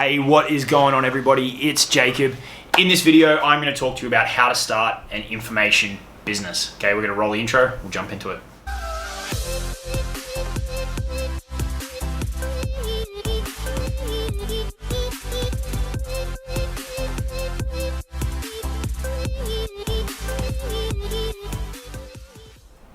Hey, what is going on, everybody? It's Jacob. In this video, I'm going to talk to you about how to start an information business. Okay, we're going to roll the intro. We'll jump into it.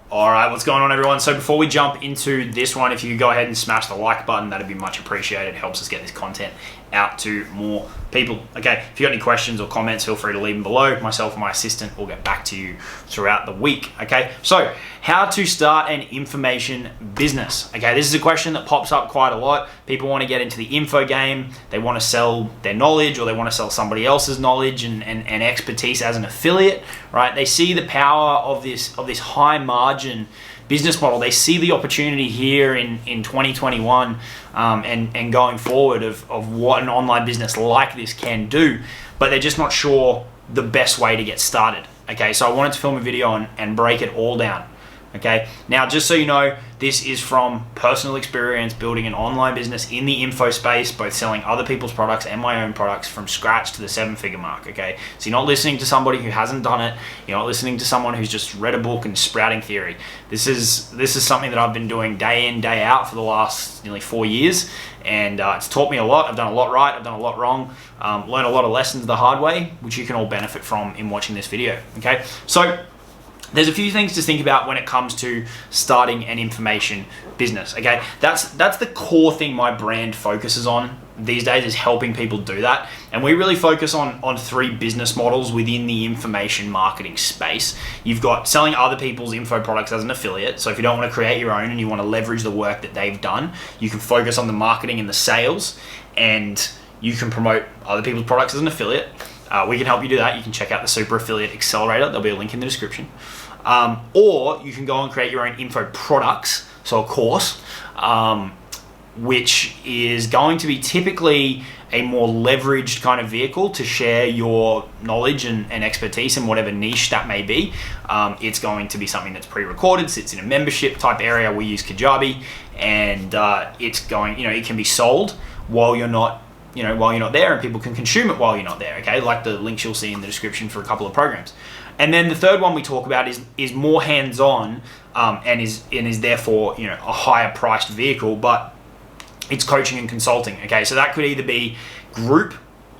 All right, what's going on, everyone? So before we jump into this one, if you could go ahead and smash the like button, that'd be much appreciated. It helps us get this content out to more people. Okay, if you got any questions or comments, feel free to leave them below. Myself and my assistant will get back to you throughout the week. Okay, so how to start an information business. Okay, this is a question that pops up quite a lot. People want to get into the info game. They want to sell their knowledge, or they want to sell somebody else's knowledge and expertise as an affiliate, right? They see the power of this high margin business model. They see the opportunity here in 2021 and going forward of what an online business like this can do, but they're just not sure the best way to get started. Okay, so I wanted to film a video and break it all down. Okay, now just so you know, this is from personal experience building an online business in the info space, both selling other people's products and my own products from scratch to the 7-figure mark. Okay, so you're not listening to somebody who hasn't done it. You're not listening to someone who's just read a book and sprouting theory. This is something that I've been doing day in, day out for the last nearly 4 years, and it's taught me a lot. I've done a lot right, I've done a lot wrong, learned a lot of lessons the hard way, which you can all benefit from in watching this video. Okay, so there's a few things to think about when it comes to starting an information business. Okay, that's the core thing my brand focuses on these days, is helping people do that. And we really focus on 3 business models within the information marketing space. You've got selling other people's info products as an affiliate. So if you don't want to create your own and you want to leverage the work that they've done, you can focus on the marketing and the sales, and you can promote other people's products as an affiliate. We can help you do that. You can check out the Super Affiliate Accelerator. There'll be a link in the description. Or you can go and create your own info products, so a course, which is going to be typically a more leveraged kind of vehicle to share your knowledge and expertise in whatever niche that may be. It's going to be something that's pre-recorded, sits in a membership type area. We use Kajabi, and it's going, it can be sold while you're not there, and people can consume it while you're not there. Okay, like the links you'll see in the description for a couple of programs. And then the third one we talk about is more hands-on, and is therefore a higher priced vehicle, but it's coaching and consulting. Okay, so that could either be group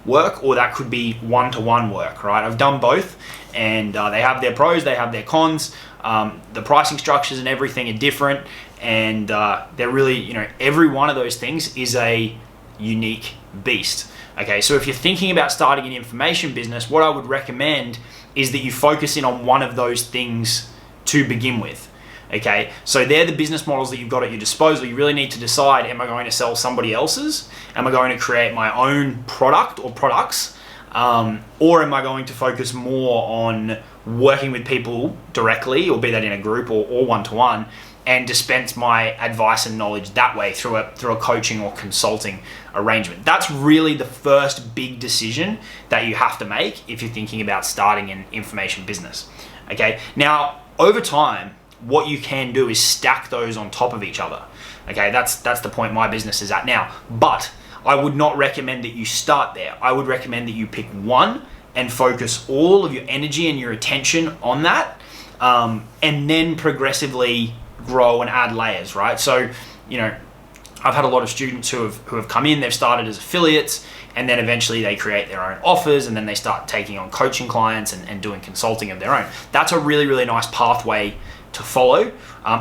work or that could be one-to-one work. Right, I've done both, and they have their pros, they have their cons. The pricing structures and everything are different, and they're really every one of those things is a unique beast. Okay, so if you're thinking about starting an information business, what I would recommend is that you focus in on one of those things to begin with. Okay, so they're the business models that you've got at your disposal. You really need to decide, am I going to sell somebody else's? Am I going to create my own product or products? Or am I going to focus more on working with people directly, or be that in a group or one-to-one, and dispense my advice and knowledge that way through a coaching or consulting arrangement? That's really the first big decision that you have to make if you're thinking about starting an information business. Okay, now over time, what you can do is stack those on top of each other. Okay, that's the point my business is at now. But I would not recommend that you start there. I would recommend that you pick one and focus all of your energy and your attention on that, and then progressively grow and add layers, right? So, I've had a lot of students who have come in, they've started as affiliates, and then eventually they create their own offers, and then they start taking on coaching clients and doing consulting of their own. That's a really, really nice pathway to follow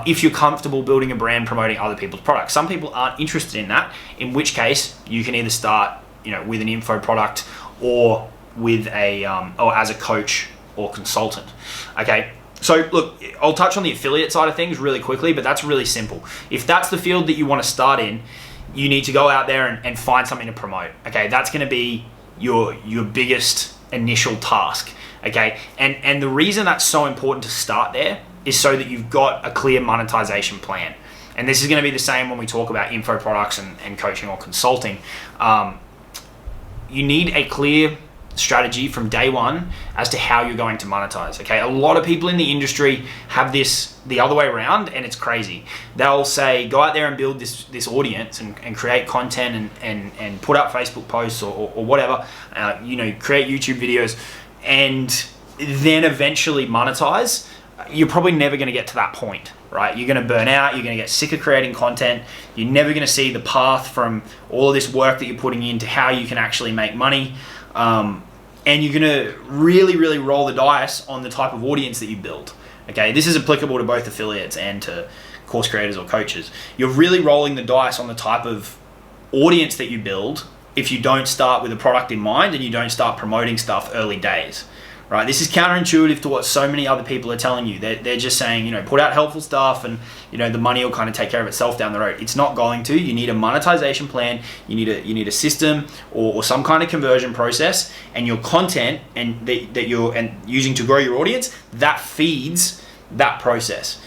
if you're comfortable building a brand promoting other people's products. Some people aren't interested in that, in which case you can either start with an info product or with or as a coach or consultant. Okay, so look, I'll touch on the affiliate side of things really quickly, but that's really simple. If that's the field that you want to start in, you need to go out there and find something to promote. Okay, that's going to be your biggest initial task. Okay, and the reason that's so important to start there is so that you've got a clear monetization plan. And this is going to be the same when we talk about info products and coaching or consulting. You need a clear strategy from day one as to how you're going to monetize. Okay, a lot of people in the industry have this the other way around, and it's crazy. They'll say, go out there and build this audience and create content and put up Facebook posts or whatever, create YouTube videos, and then eventually monetize. You're probably never going to get to that point, right? You're going to burn out. You're going to get sick of creating content. You're never going to see the path from all of this work that you're putting into how you can actually make money. And you're going to really, really roll the dice on the type of audience that you build. Okay, this is applicable to both affiliates and to course creators or coaches. You're really rolling the dice on the type of audience that you build if you don't start with a product in mind and you don't start promoting stuff early days. Right, this is counterintuitive to what so many other people are telling you. They're just saying, put out helpful stuff and, the money will kind of take care of itself down the road. It's not going to. You need a monetization plan. You need a system or some kind of conversion process, and your content and that you're using to grow your audience, that feeds that process.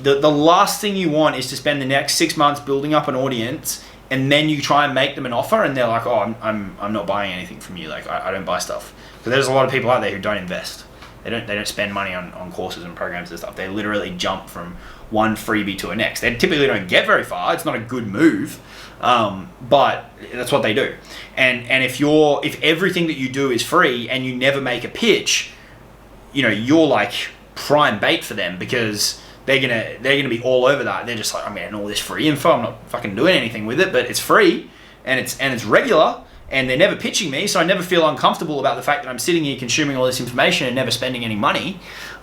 The last thing you want is to spend the next 6 months building up an audience, and then you try and make them an offer, and they're like, oh, I'm not buying anything from you. Like I don't buy stuff. But there's a lot of people out there who don't invest. They don't spend money on courses and programs and stuff. They literally jump from one freebie to a next. They typically don't get very far. It's not a good move, but that's what they do. And if everything that you do is free and you never make a pitch, you're like prime bait for them, because they're gonna be all over that. They're just like, I'm getting all this free info. I'm not fucking doing anything with it, but it's free and it's regular. And they're never pitching me, so I never feel uncomfortable about the fact that I'm sitting here consuming all this information and never spending any money.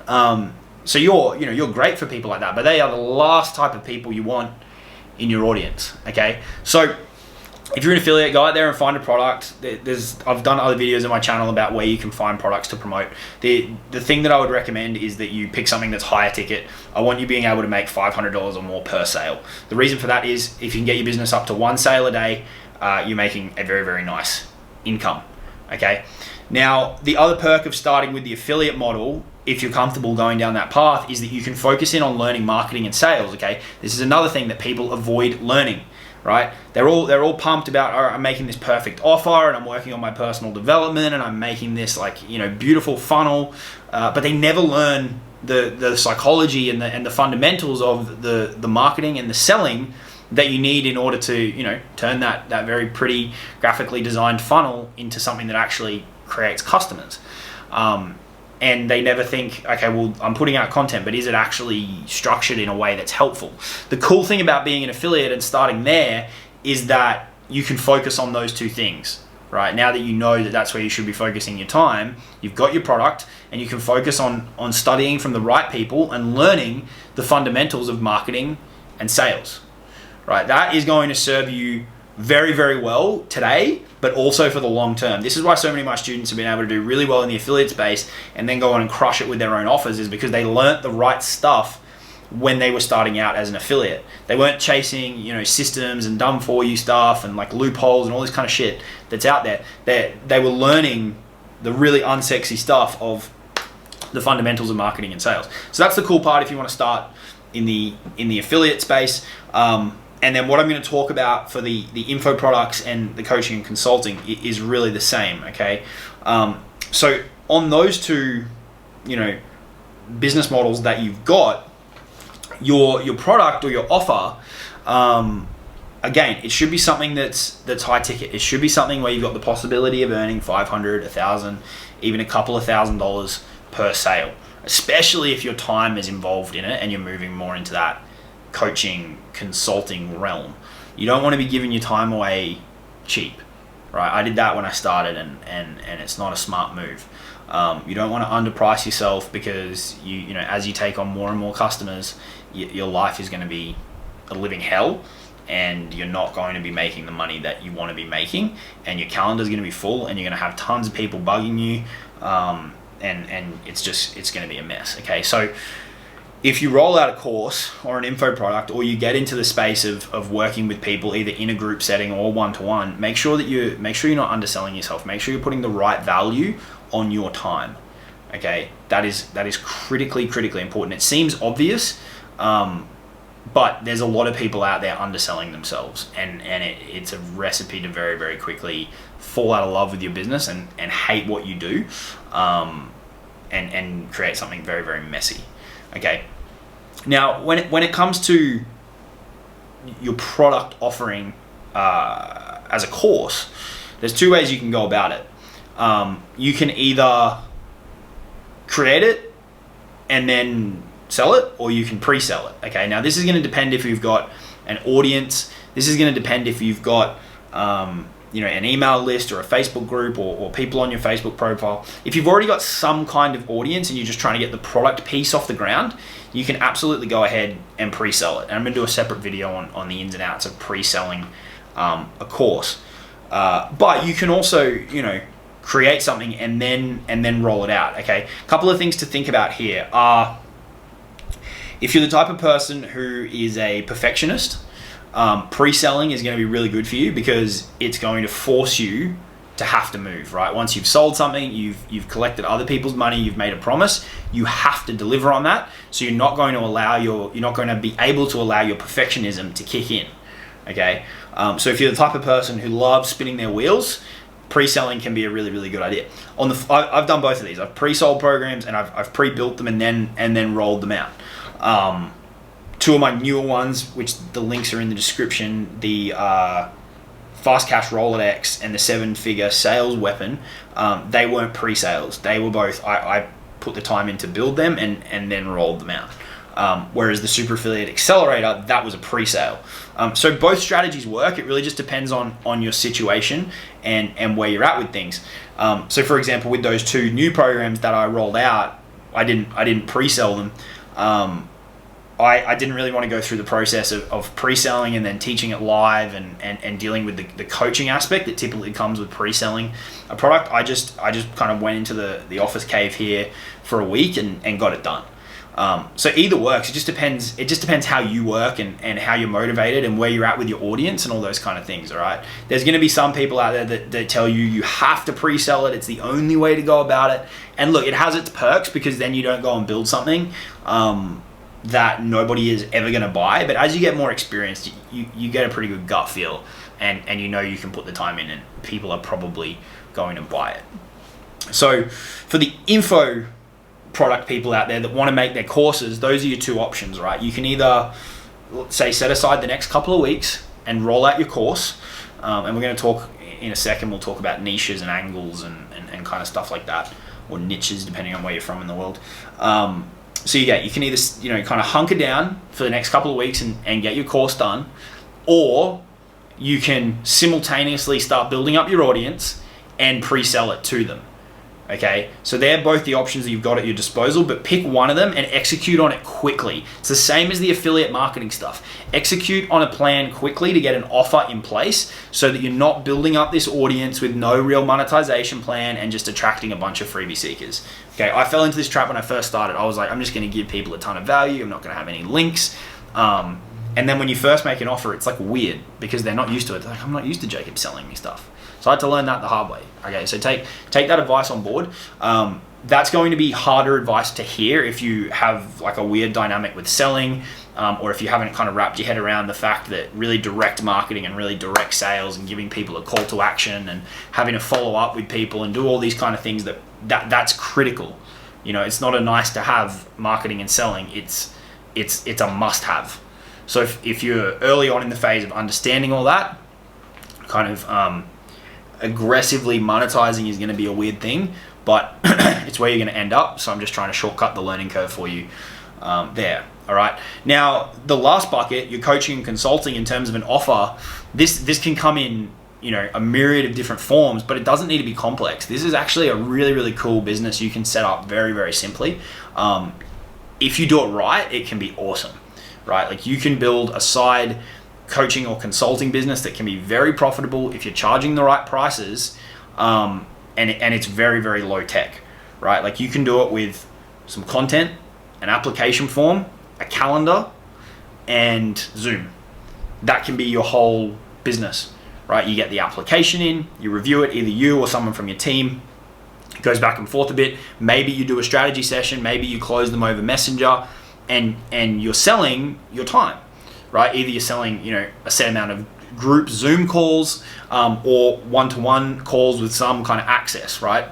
So you're great for people like that, but they are the last type of people you want in your audience. Okay, so if you're an affiliate, go out there and find a product. I've done other videos on my channel about where you can find products to promote. The thing that I would recommend is that you pick something that's higher ticket. I want you being able to make $500 or more per sale. The reason for that is if you can get your business up to 1 sale a day, you're making a very, very nice income. Okay. Now, the other perk of starting with the affiliate model, if you're comfortable going down that path, is that you can focus in on learning marketing and sales. Okay. This is another thing that people avoid learning, right? They're all pumped about, all right, I'm making this perfect offer and I'm working on my personal development and I'm making this beautiful funnel, but they never learn the psychology and the fundamentals of the marketing and the selling that you need in order to turn that very pretty graphically designed funnel into something that actually creates customers. And they never think, okay, well, I'm putting out content, but is it actually structured in a way that's helpful? The cool thing about being an affiliate and starting there is that you can focus on those two things, right? Now that you know that that's where you should be focusing your time, you've got your product and you can focus on studying from the right people and learning the fundamentals of marketing and sales. Right, that is going to serve you very, very well today, but also for the long term. This is why so many of my students have been able to do really well in the affiliate space and then go on and crush it with their own offers, is because they learnt the right stuff when they were starting out as an affiliate. They weren't chasing, systems and done for you stuff and like loopholes and all this kind of shit that's out there. They were learning the really unsexy stuff of the fundamentals of marketing and sales. So that's the cool part if you want to start in the affiliate space. And then what I'm going to talk about for the info products and the coaching and consulting is really the same, okay? So on those two, business models that you've got, your product or your offer, again, it should be something that's high ticket. It should be something where you've got the possibility of earning $500, $1,000, even a couple of $1,000s per sale, especially if your time is involved in it and you're moving more into that coaching consulting realm. You don't want to be giving your time away cheap, right? I did that when I started and it's not a smart move. You don't want to underprice yourself, because you as you take on more and more customers, your life is going to be a living hell and you're not going to be making the money that you want to be making, and your calendar is going to be full and you're going to have tons of people bugging you, and it's going to be a mess. Okay, so if you roll out a course or an info product, or you get into the space of working with people either in a group setting or one-to-one, make sure you're not underselling yourself. Make sure you're putting the right value on your time. Okay, that is critically important. It seems obvious, But there's a lot of people out there underselling themselves, and it's a recipe to very, very quickly fall out of love with your business and hate what you do, and create something very, very messy. Okay. Now, when it comes to your product offering as a course, there's two ways you can go about it. You can either create it and then sell it, or you can pre-sell it. Okay, now this is going to depend if you've got an audience. This is going to depend if you've got an email list or a Facebook group or people on your Facebook profile. If you've already got some kind of audience and you're just trying to get the product piece off the ground, you can absolutely go ahead and pre-sell it. And I'm going to do a separate video on the ins and outs of pre-selling a course. But you can also, create something and then roll it out. Okay, a couple of things to think about here are, if you're the type of person who is a perfectionist, pre-selling is going to be really good for you, because it's going to force you to have to move, right? Once you've sold something, you've collected other people's money, you've made a promise, you have to deliver on that. So you're not going to be able to allow your perfectionism to kick in. Okay, so if you're the type of person who loves spinning their wheels, pre-selling can be a really, really good idea. I've done both of these. I've pre-sold programs and I've pre-built them and then rolled them out. Two of my newer ones, which the links are in the description, the Fast Cash Rolodex and the 7-figure sales weapon, they weren't pre-sales. They were both, I put the time in to build them and then rolled them out. Whereas the Super Affiliate Accelerator, that was a pre-sale. So both strategies work. It really just depends on your situation and where you're at with things. So for example, with those two new programs that I rolled out, I didn't pre-sell them. I didn't really want to go through the process of pre-selling and then teaching it live and dealing with the coaching aspect that typically comes with pre-selling a product. I just kind of went into the office cave here for a week and got it done. So either works. It just depends how you work and how you're motivated and where you're at with your audience and all those kind of things. All right. There's going to be some people out there that tell you have to pre-sell it. It's the only way to go about it. And look, it has its perks, because then you don't go and build something that nobody is ever going to buy. But as you get more experienced, you get a pretty good gut feel, and you can put the time in and people are probably going to buy it. So for the info product people out there that want to make their courses, those are your two options, right? You can either, say, set aside the next couple of weeks and roll out your course. And we're going to talk in a second, we'll talk about niches and angles and kind of stuff like that, or niches, depending on where you're from in the world. So you can either, kind of hunker down for the next couple of weeks and get your course done, or you can simultaneously start building up your audience and pre-sell it to them. Okay, so they're both the options that you've got at your disposal, but pick one of them and execute on it quickly. It's the same as the affiliate marketing stuff. Execute on a plan quickly to get an offer in place so that you're not building up this audience with no real monetization plan and just attracting a bunch of freebie seekers. Okay, I fell into this trap when I first started. I was like, I'm just going to give people a ton of value. I'm not going to have any links. And then when you first make an offer, it's like weird because they're not used to it. They're like, I'm not used to Jacob selling me stuff. So I had to learn that the hard way. Okay, so take that advice on board. That's going to be harder advice to hear if you have like a weird dynamic with selling, or if you haven't kind of wrapped your head around the fact that really direct marketing and really direct sales and giving people a call to action and having to follow up with people and do all these kind of things that's critical. It's not a nice to have marketing and selling. It's a must have. So if you're early on in the phase of understanding all that, kind of aggressively monetizing is going to be a weird thing, but it's where you're going to end up. So I'm just trying to shortcut the learning curve for you there. All right. Now, the last bucket, your coaching and consulting in terms of an offer, this can come in, a myriad of different forms, but it doesn't need to be complex. This is actually a really, really cool business you can set up very, very simply. If you do it right, it can be awesome, right? Like you can build a side coaching or consulting business that can be very profitable if you're charging the right prices, and it's very, very low tech, right? Like you can do it with some content, an application form, a calendar, and Zoom. That can be your whole business, right? You get the application in, you review it, either you or someone from your team. It goes back and forth a bit. Maybe you do a strategy session, maybe you close them over Messenger, and you're selling your time. right? Either you're selling, a set amount of group Zoom calls or one-to-one calls with some kind of access, right?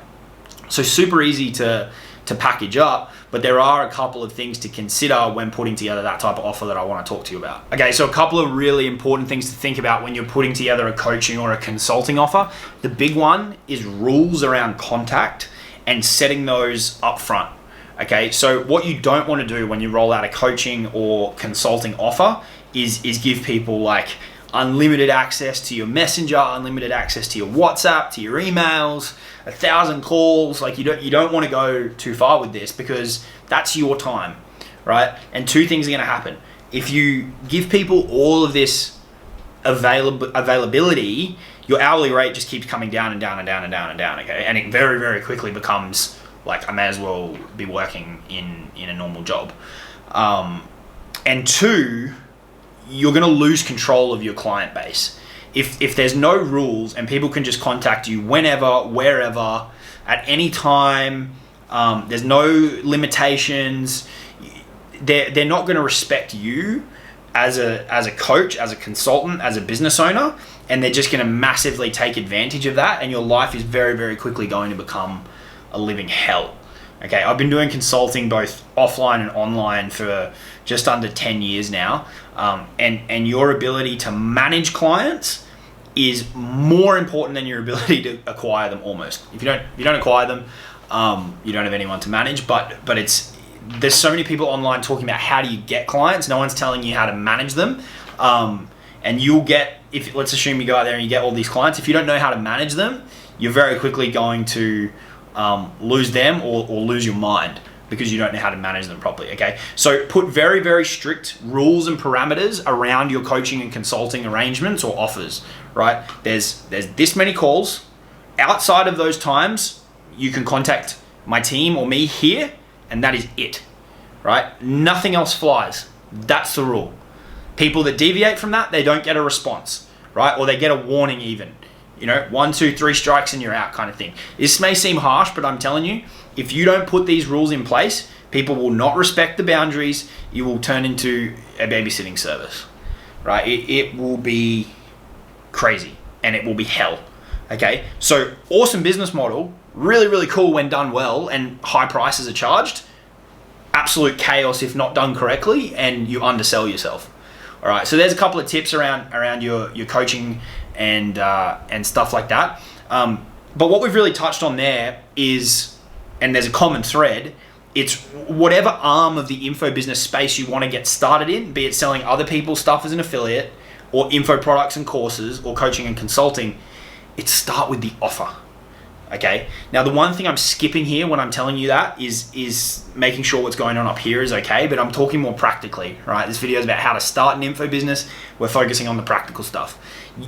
So super easy to package up, but there are a couple of things to consider when putting together that type of offer that I want to talk to you about. Okay, so a couple of really important things to think about when you're putting together a coaching or a consulting offer. The big one is rules around contact and setting those up front. Okay, so what you don't want to do when you roll out a coaching or consulting offer is give people like unlimited access to your messenger, unlimited access to your WhatsApp, to your emails, 1,000 calls. Like you don't want to go too far with this, because that's your time, right? And two things are going to happen. If you give people all of this availability, your hourly rate just keeps coming down and down and down and down and down, okay? And it very, very quickly becomes like, I may as well be working in a normal job. And two, you're going to lose control of your client base. If there's no rules and people can just contact you whenever, wherever, at any time, there's no limitations, they're not going to respect you as a coach, as a consultant, as a business owner, and they're just going to massively take advantage of that, and your life is very, very quickly going to become a living hell. Okay, I've been doing consulting both offline and online for just under 10 years now, and your ability to manage clients is more important than your ability to acquire them. Almost, if you don't acquire them, you don't have anyone to manage. But there's so many people online talking about how do you get clients. No one's telling you how to manage them, and you'll get, if let's assume you go out there and you get all these clients, if you don't know how to manage them, you're very quickly going to lose them or lose your mind, because you don't know how to manage them properly. Okay, so put very, very strict rules and parameters around your coaching and consulting arrangements or offers, right? There's this many calls. Outside of those times, you can contact my team or me here, and that is it, right? Nothing else flies. That's the rule. People that deviate from that, they don't get a response, right? Or they get a warning even. 1, 2, 3 strikes and you're out kind of thing. This may seem harsh, but I'm telling you, if you don't put these rules in place, people will not respect the boundaries. You will turn into a babysitting service, right? It will be crazy and it will be hell. Okay, so awesome business model, really, really cool when done well and high prices are charged. Absolute chaos if not done correctly, and you undersell yourself. All right, so there's a couple of tips around your coaching and stuff like that. But what we've really touched on there is, and there's a common thread, it's whatever arm of the info business space you want to get started in, be it selling other people's stuff as an affiliate, or info products and courses, or coaching and consulting, it's start with the offer. Okay. Now, the one thing I'm skipping here when I'm telling you that is making sure what's going on up here is okay, but I'm talking more practically, right? This video is about how to start an info business. We're focusing on the practical stuff.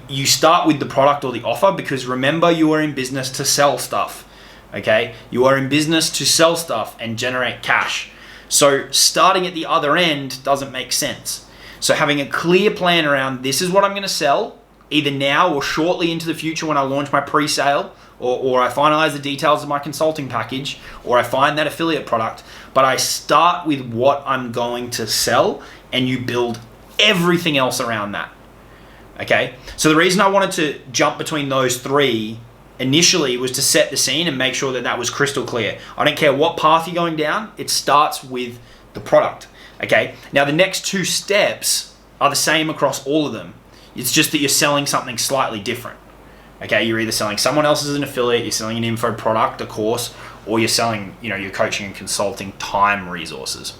You start with the product or the offer, because remember, you are in business to sell stuff. Okay. You are in business to sell stuff and generate cash. So starting at the other end doesn't make sense. So having a clear plan around, this is what I'm going to sell, either now or shortly into the future when I launch my pre-sale, or I finalize the details of my consulting package, or I find that affiliate product, but I start with what I'm going to sell, and you build everything else around that. Okay? So the reason I wanted to jump between those three initially was to set the scene and make sure that was crystal clear. I don't care what path you're going down, it starts with the product. Okay? Now the next two steps are the same across all of them. It's just that you're selling something slightly different. Okay, you're either selling someone else as an affiliate, you're selling an info product, a course, or you're selling, your coaching and consulting time resources.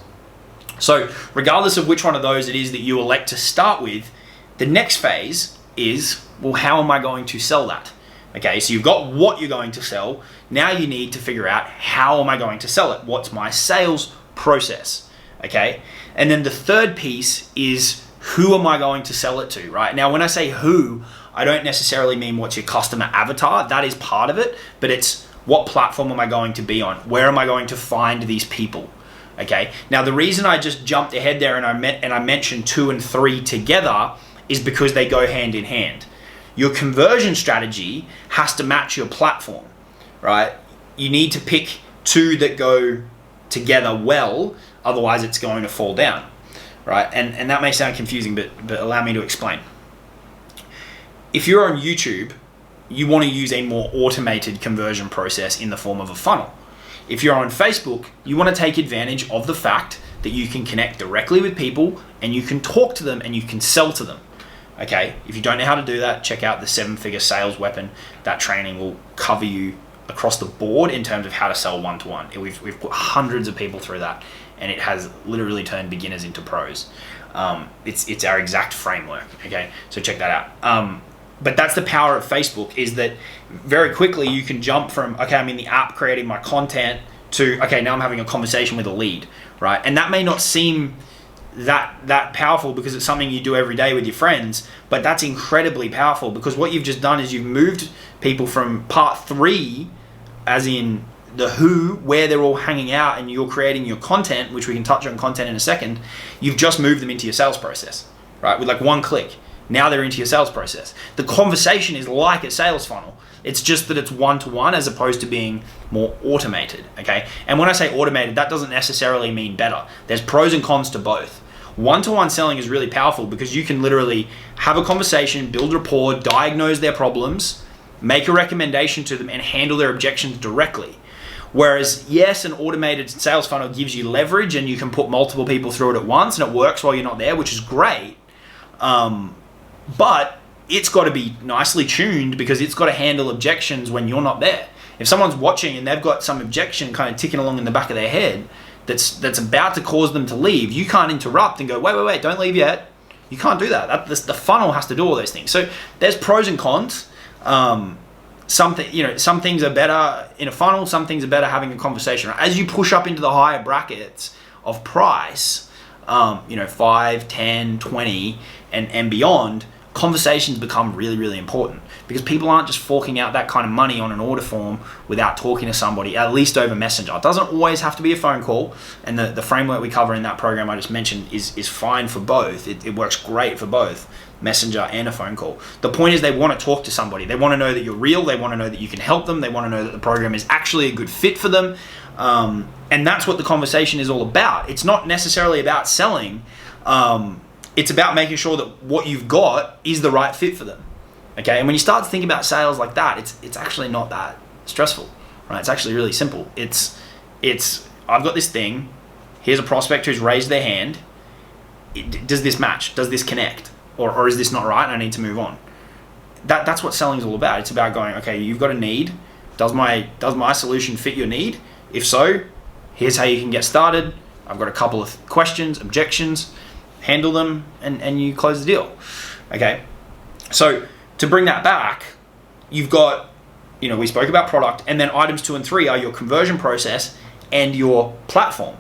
So regardless of which one of those it is that you elect to start with, the next phase is, well, how am I going to sell that? Okay, so you've got what you're going to sell. Now you need to figure out, how am I going to sell it? What's my sales process? Okay, and then the third piece is, who am I going to sell it to, right? Now, when I say who, I don't necessarily mean what's your customer avatar. That is part of it, but it's what platform am I going to be on? Where am I going to find these people? Okay. Now, the reason I just jumped ahead there and I mentioned 2 and 3 together is because they go hand in hand. Your conversion strategy has to match your platform, right? You need to pick 2 that go together well, otherwise it's going to fall down. right? And that may sound confusing, but allow me to explain. If you're on YouTube, you want to use a more automated conversion process in the form of a funnel. If you're on Facebook, you want to take advantage of the fact that you can connect directly with people and you can talk to them and you can sell to them. Okay, if you don't know how to do that, check out the 7-figure sales weapon. That training will cover you across the board in terms of how to sell one-to-one. We've put hundreds of people through that, and it has literally turned beginners into pros. It's our exact framework. Okay, so check that out. But that's the power of Facebook, is that very quickly you can jump from, okay, I'm in the app creating my content, to, okay, now I'm having a conversation with a lead, right? And that may not seem that powerful because it's something you do every day with your friends, but that's incredibly powerful, because what you've just done is you've moved people from part 3, as in the who, where they're all hanging out and you're creating your content, which we can touch on content in a second. You've just moved them into your sales process, right? With like one click. Now they're into your sales process. The conversation is like a sales funnel. It's just that it's one-to-one as opposed to being more automated, okay? And when I say automated, that doesn't necessarily mean better. There's pros and cons to both. One-to-one selling is really powerful because you can literally have a conversation, build rapport, diagnose their problems, make a recommendation to them, and handle their objections directly. Whereas, yes, an automated sales funnel gives you leverage and you can put multiple people through it at once and it works while you're not there, which is great. But it's got to be nicely tuned because it's got to handle objections when you're not there. If someone's watching and they've got some objection kind of ticking along in the back of their head that's about to cause them to leave, you can't interrupt and go, wait, don't leave yet. You can't do that. The funnel has to do all those things. So there's pros and cons. Some things are better in a funnel, some things are better having a conversation. As you push up into the higher brackets of price, 5, 10, 20, and beyond, conversations become really, really important because people aren't just forking out that kind of money on an order form without talking to somebody, at least over Messenger. It doesn't always have to be a phone call, and the framework we cover in that program I just mentioned is fine for both. It works great for both Messenger and a phone call. The point is they want to talk to somebody. They want to know that you're real. They want to know that you can help them. They want to know that the program is actually a good fit for them. And that's what the conversation is all about. It's not necessarily about selling. It's about making sure that what you've got is the right fit for them. Okay, and when you start to think about sales like that, it's actually not that stressful, right? It's actually really simple. It's I've got this thing. Here's a prospect who's raised their hand. Does this match? Does this connect? Or is this not right and I need to move on? That's what selling is all about. It's about going, okay, you've got a need. Does my solution fit your need? If so, here's how you can get started. I've got a couple of questions, objections, handle them, and you close the deal. Okay, so to bring that back, you've got, we spoke about product, and then items 2 and 3 are your conversion process and your platform.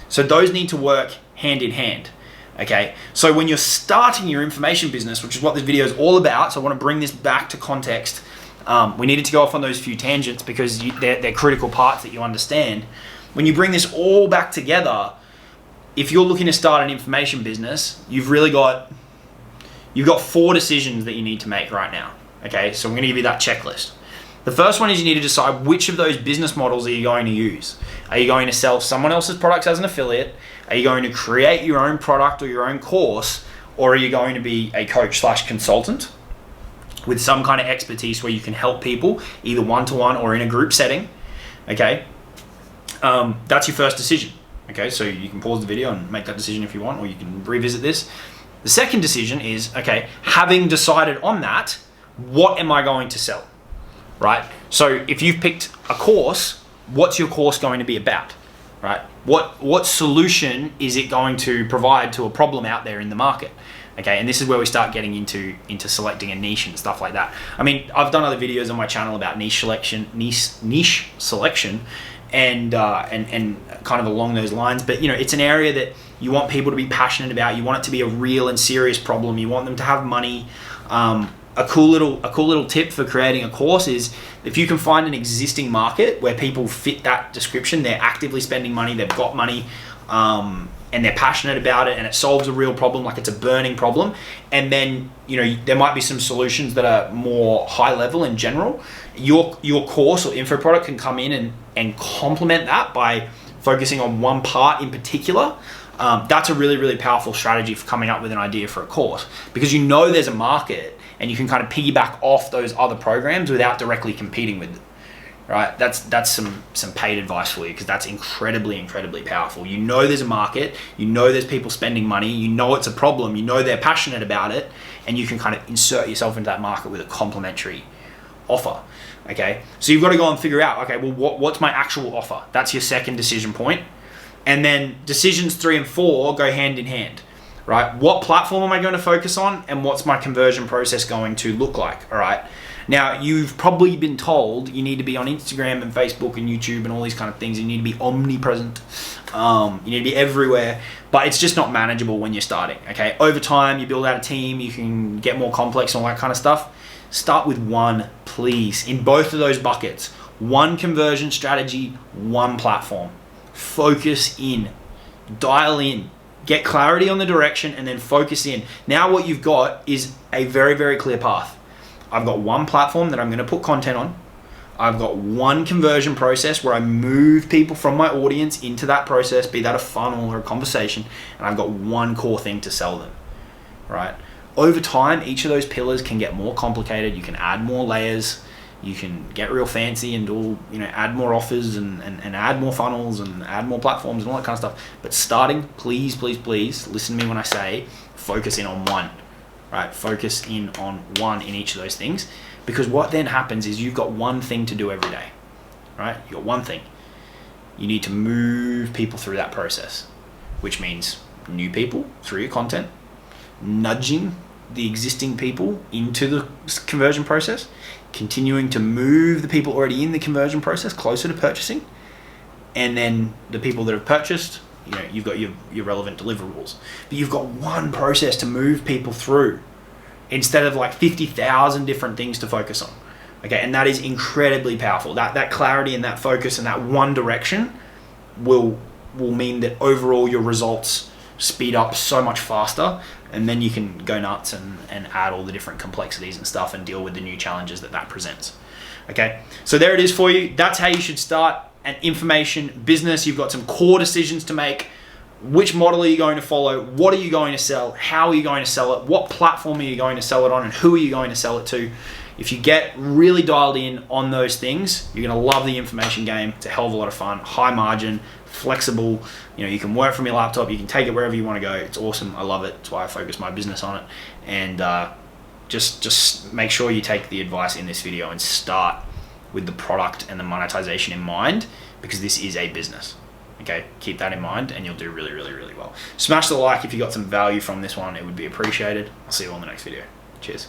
So those need to work hand in hand. Okay, so when you're starting your information business, which is what this video is all about, so I want to bring this back to context. We needed to go off on those few tangents because they're critical parts that you understand. When you bring this all back together, if you're looking to start an information business, you've got 4 decisions that you need to make right now. Okay, so I'm going to give you that checklist. The first one is you need to decide which of those business models are you going to use. Are you going to sell someone else's products as an affiliate? Are you going to create your own product or your own course? Or are you going to be a coach/consultant with some kind of expertise where you can help people either one-to-one or in a group setting? Okay, that's your first decision. Okay, so you can pause the video and make that decision if you want, or you can revisit this. The second decision is, okay, having decided on that, what am I going to sell? Right? So if you've picked a course, what's your course going to be about? Right? What solution is it going to provide to a problem out there in the market? Okay, and this is where we start getting into selecting a niche and stuff like that. I mean, I've done other videos on my channel about niche selection, and kind of along those lines. But it's an area that you want people to be passionate about. You want it to be a real and serious problem. You want them to have money. A cool little tip for creating a course is if you can find an existing market where people fit that description, they're actively spending money, they've got money, and they're passionate about it, and it solves a real problem, like it's a burning problem. And then there might be some solutions that are more high level in general. Your course or info product can come in and complement that by focusing on one part in particular. That's a really, really powerful strategy for coming up with an idea for a course, because you know there's a market and you can kind of piggyback off those other programs without directly competing with them. Right? That's some paid advice for you, because that's incredibly, incredibly powerful. You know there's a market, you know there's people spending money, you know it's a problem, you know they're passionate about it, and you can kind of insert yourself into that market with a complementary offer. Okay, so you've got to go and figure out, okay, well, what's my actual offer? That's your second decision point. And then decisions 3 and 4 go hand in hand, right? What platform am I going to focus on, and what's my conversion process going to look like? All right. Now, you've probably been told you need to be on Instagram and Facebook and YouTube and all these kind of things. You need to be omnipresent. You need to be everywhere, but it's just not manageable when you're starting. Okay. Over time, you build out a team, you can get more complex and all that kind of stuff. Start with one, please, in both of those buckets. One conversion strategy, one platform. Focus in, dial in, get clarity on the direction, and then focus in. Now what you've got is a very, very clear path. I've got one platform that I'm going to put content on. I've got one conversion process where I move people from my audience into that process, be that a funnel or a conversation, and I've got one core thing to sell them, right? Over time, each of those pillars can get more complicated. You can add more layers. You can get real fancy and do, add more offers and add more funnels and add more platforms and all that kind of stuff. But starting, please, please, please, listen to me when I say focus in on one, right? Focus in on one in each of those things, because what then happens is you've got one thing to do every day, right? You've got one thing. You need to move people through that process, which means new people through your content, nudging the existing people into the conversion process, continuing to move the people already in the conversion process closer to purchasing, and then the people that have purchased, you've got your relevant deliverables. But you've got one process to move people through instead of like 50,000 different things to focus on. Okay, and that is incredibly powerful. That clarity and that focus and that one direction will mean that overall your results speed up so much faster, and then you can go nuts and add all the different complexities and stuff and deal with the new challenges that presents. Okay, so there it is for you. That's how you should start an information business. You've got some core decisions to make. Which model are you going to follow? What are you going to sell? How are you going to sell it? What platform are you going to sell it on, and who are you going to sell it to? If you get really dialed in on those things, you're going to love the information game. It's a hell of a lot of fun, high margin, flexible. You can work from your laptop. You can take it wherever you want to go. It's awesome. I love it. That's why I focus my business on it. And just make sure you take the advice in this video and start with the product and the monetization in mind, because this is a business. Okay, keep that in mind and you'll do really, really, really well. Smash the like if you got some value from this one. It would be appreciated. I'll see you on the next video. Cheers.